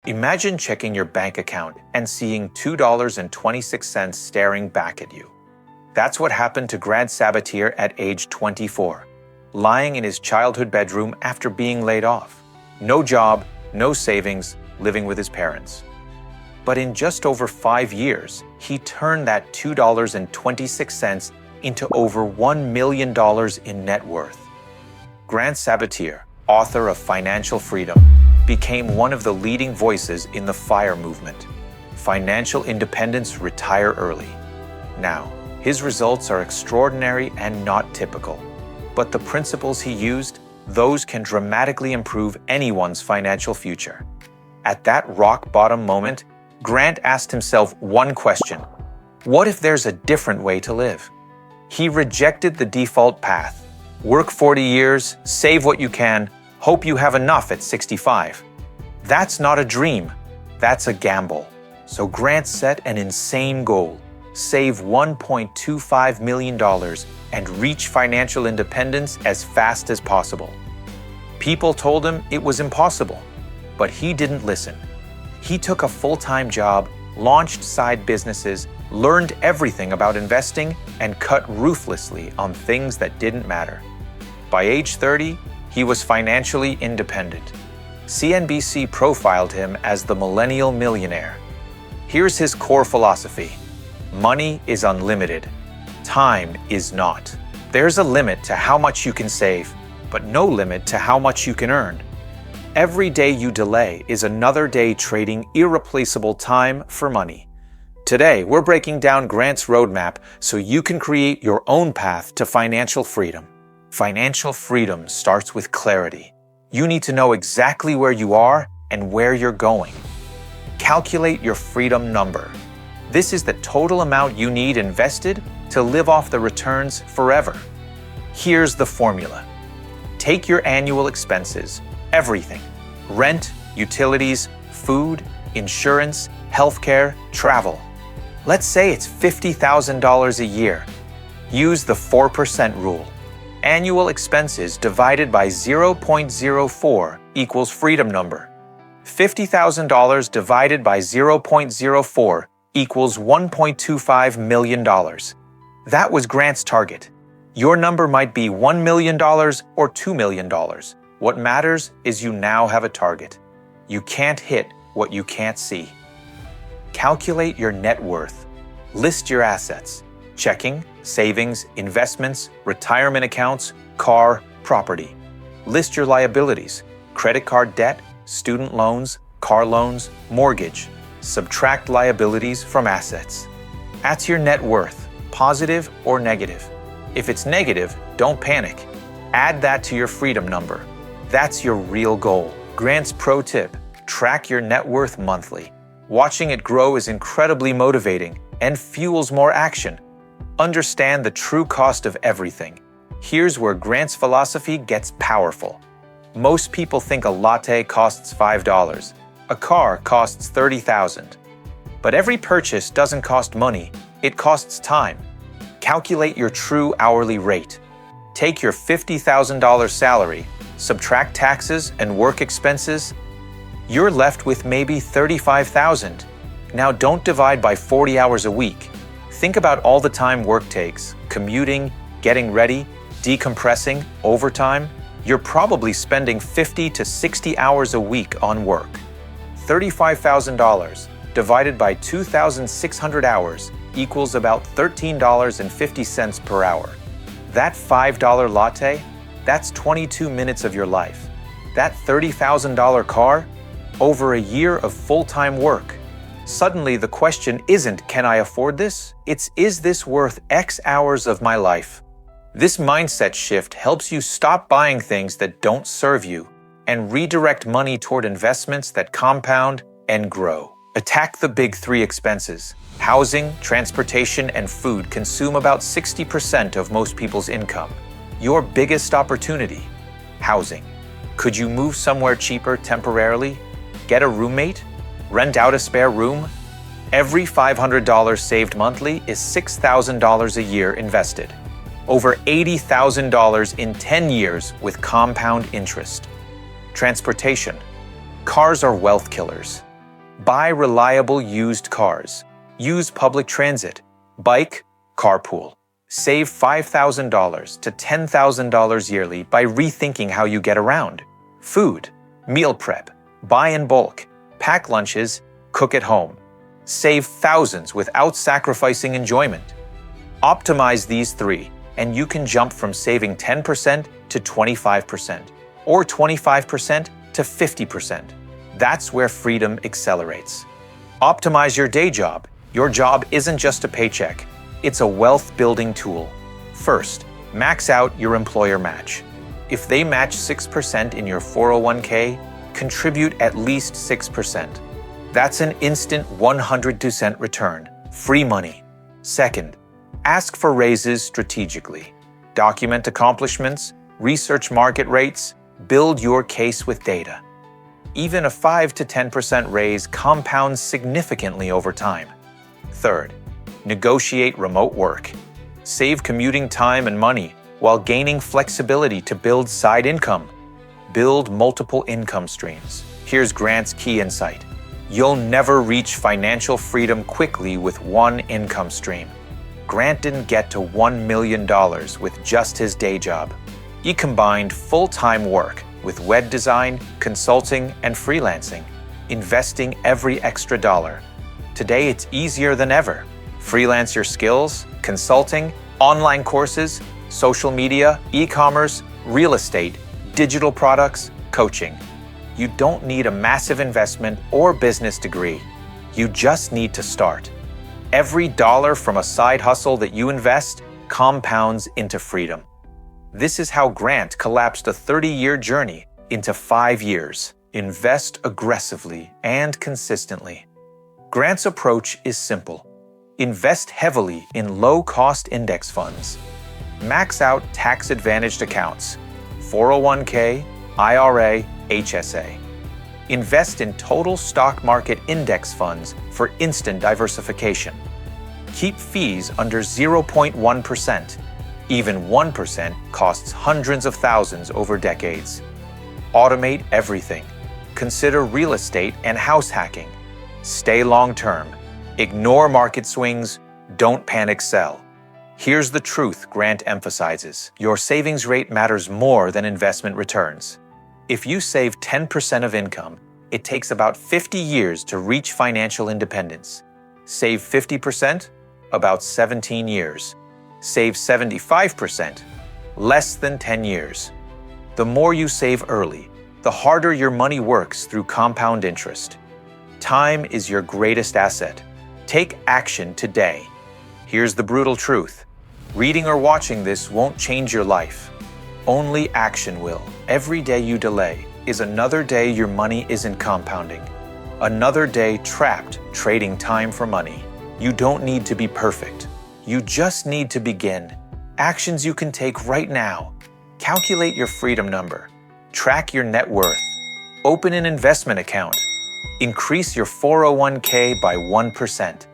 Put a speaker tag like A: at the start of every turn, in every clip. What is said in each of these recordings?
A: Imagine checking your bank account and seeing $2.26 staring back at you. That's what happened to Grant Sabatier at age 24, lying in his childhood bedroom after being laid off. No job, no savings, living with his parents. But in just over 5 years, he turned that $2.26 into over $1 million in net worth. Grant Sabatier, author of Financial Freedom, became one of the leading voices in the FIRE movement. Financial independence, retire early. Now, his results are extraordinary and not typical. But the principles he used, those can dramatically improve anyone's financial future. At that rock-bottom moment, Grant asked himself one question: what if there's a different way to live? He rejected the default path. Work 40 years, save what you can, hope you have enough at 65. That's not a dream, that's a gamble. So Grant set an insane goal: save $1.25 million and reach financial independence as fast as possible. People told him it was impossible, but he didn't listen. He took a full-time job, launched side businesses, learned everything about investing, and cut ruthlessly on things that didn't matter. By age 30, he was financially independent. CNBC profiled him as the millennial millionaire. Here's his core philosophy: money is unlimited. Time is not. There's a limit to how much you can save, but no limit to how much you can earn. Every day you delay is another day trading irreplaceable time for money. Today, we're breaking down Grant's roadmap so you can create your own path to financial freedom. Financial freedom starts with clarity. You need to know exactly where you are and where you're going. Calculate your freedom number. This is the total amount you need invested to live off the returns forever. Here's the formula. Take your annual expenses, everything: rent, utilities, food, insurance, healthcare, travel. Let's say it's $50,000 a year. Use the 4% rule. Annual expenses divided by 0.04 equals freedom number. $50,000 divided by 0.04 equals $1.25 million. That was Grant's target. Your number might be $1 million or $2 million. What matters is you now have a target. You can't hit what you can't see. Calculate your net worth. List your assets: checking, savings, investments, retirement accounts, car, property. List your liabilities: credit card debt, student loans, car loans, mortgage. Subtract liabilities from assets. That's your net worth, positive or negative. If it's negative, don't panic. Add that to your freedom number. That's your real goal. Grant's pro tip: track your net worth monthly. Watching it grow is incredibly motivating and fuels more action. Understand the true cost of everything. Here's where Grant's philosophy gets powerful. Most people think a latte costs $5. A car costs $30,000. But every purchase doesn't cost money, it costs time. Calculate your true hourly rate. Take your $50,000 salary, subtract taxes and work expenses. You're left with maybe $35,000. Now don't divide by 40 hours a week. Think about all the time work takes: commuting, getting ready, decompressing, overtime. You're probably spending 50 to 60 hours a week on work. $35,000 divided by 2,600 hours equals about $13.50 per hour. That $5 latte, that's 22 minutes of your life. That $30,000 car, over a year of full-time work. Suddenly the question isn't, can I afford this? It's, is this worth X hours of my life? This mindset shift helps you stop buying things that don't serve you and redirect money toward investments that compound and grow. Attack the big three expenses. Housing, transportation, and food consume about 60% of most people's income. Your biggest opportunity: housing. Could you move somewhere cheaper temporarily? Get a roommate? Rent out a spare room? Every $500 saved monthly is $6,000 a year invested. Over $80,000 in 10 years with compound interest. Transportation. Cars are wealth killers. Buy reliable used cars. Use public transit. Bike, carpool. Save $5,000 to $10,000 yearly by rethinking how you get around. Food, meal prep. Buy in bulk. Pack lunches, cook at home. Save thousands without sacrificing enjoyment. Optimize these three, and you can jump from saving 10% to 25%, or 25% to 50%. That's where freedom accelerates. Optimize your day job. Your job isn't just a paycheck. It's a wealth-building tool. First, max out your employer match. If they match 6% in your 401k, contribute at least 6%. That's an instant 100% return. Free money. Second, ask for raises strategically. Document accomplishments, research market rates, build your case with data. Even a 5 to 10% raise compounds significantly over time. Third, negotiate remote work. Save commuting time and money while gaining flexibility to build side income. Build multiple income streams. Here's Grant's key insight. You'll never reach financial freedom quickly with one income stream. Grant didn't get to $1 million with just his day job. He combined full-time work with web design, consulting, and freelancing, investing every extra dollar. Today, it's easier than ever. Freelance your skills, consulting, online courses, social media, e-commerce, real estate, digital products, coaching. You don't need a massive investment or business degree. You just need to start. Every dollar from a side hustle that you invest compounds into freedom. This is how Grant collapsed a 30-year journey into 5 years. Invest aggressively and consistently. Grant's approach is simple. Invest heavily in low-cost index funds. Max out tax-advantaged accounts, 401k, IRA, HSA. Invest in total stock market index funds for instant diversification. Keep fees under 0.1%. Even 1% costs hundreds of thousands over decades. Automate everything. Consider real estate and house hacking. Stay long-term. Ignore market swings. Don't panic sell. Here's the truth Grant emphasizes. Your savings rate matters more than investment returns. If you save 10% of income, it takes about 50 years to reach financial independence. Save 50%? About 17 years. Save 75%? Less than 10 years. The more you save early, the harder your money works through compound interest. Time is your greatest asset. Take action today. Here's the brutal truth. Reading or watching this won't change your life. Only action will. Every day you delay is another day your money isn't compounding. Another day trapped trading time for money. You don't need to be perfect. You just need to begin. Actions you can take right now. Calculate your freedom number. Track your net worth. Open an investment account. Increase your 401k by 1%.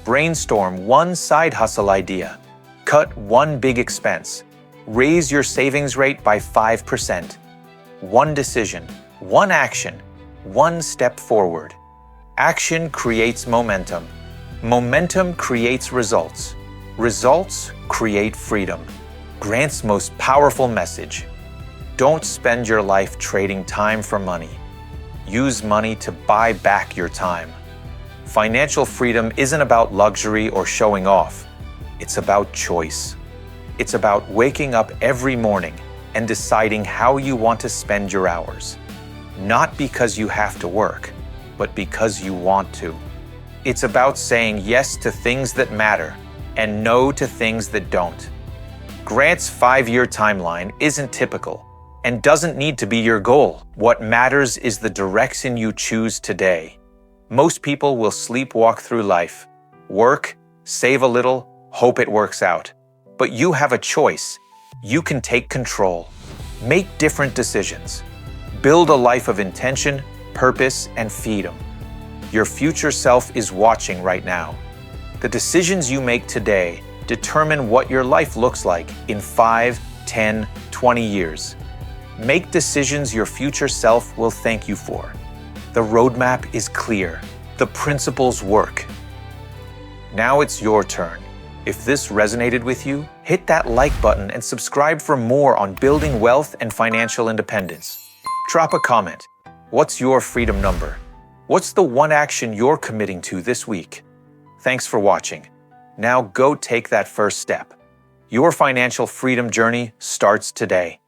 A: Brainstorm one side hustle idea. Cut one big expense. Raise your savings rate by 5%. One decision, one action, one step forward. Action creates momentum. Momentum creates results. Results create freedom. Grant's most powerful message. Don't spend your life trading time for money. Use money to buy back your time. Financial freedom isn't about luxury or showing off. It's about choice. It's about waking up every morning and deciding how you want to spend your hours. Not because you have to work, but because you want to. It's about saying yes to things that matter and no to things that don't. Grant's 5-year timeline isn't typical and doesn't need to be your goal. What matters is the direction you choose today. Most people will sleepwalk through life, work, save a little, hope it works out. But you have a choice. You can take control. Make different decisions. Build a life of intention, purpose, and freedom. Your future self is watching right now. The decisions you make today determine what your life looks like in 5, 10, 20 years. Make decisions your future self will thank you for. The roadmap is clear. The principles work. Now it's your turn. If this resonated with you, hit that like button and subscribe for more on building wealth and financial independence. Drop a comment. What's your freedom number? What's the one action you're committing to this week? Thanks for watching. Now go take that first step. Your financial freedom journey starts today.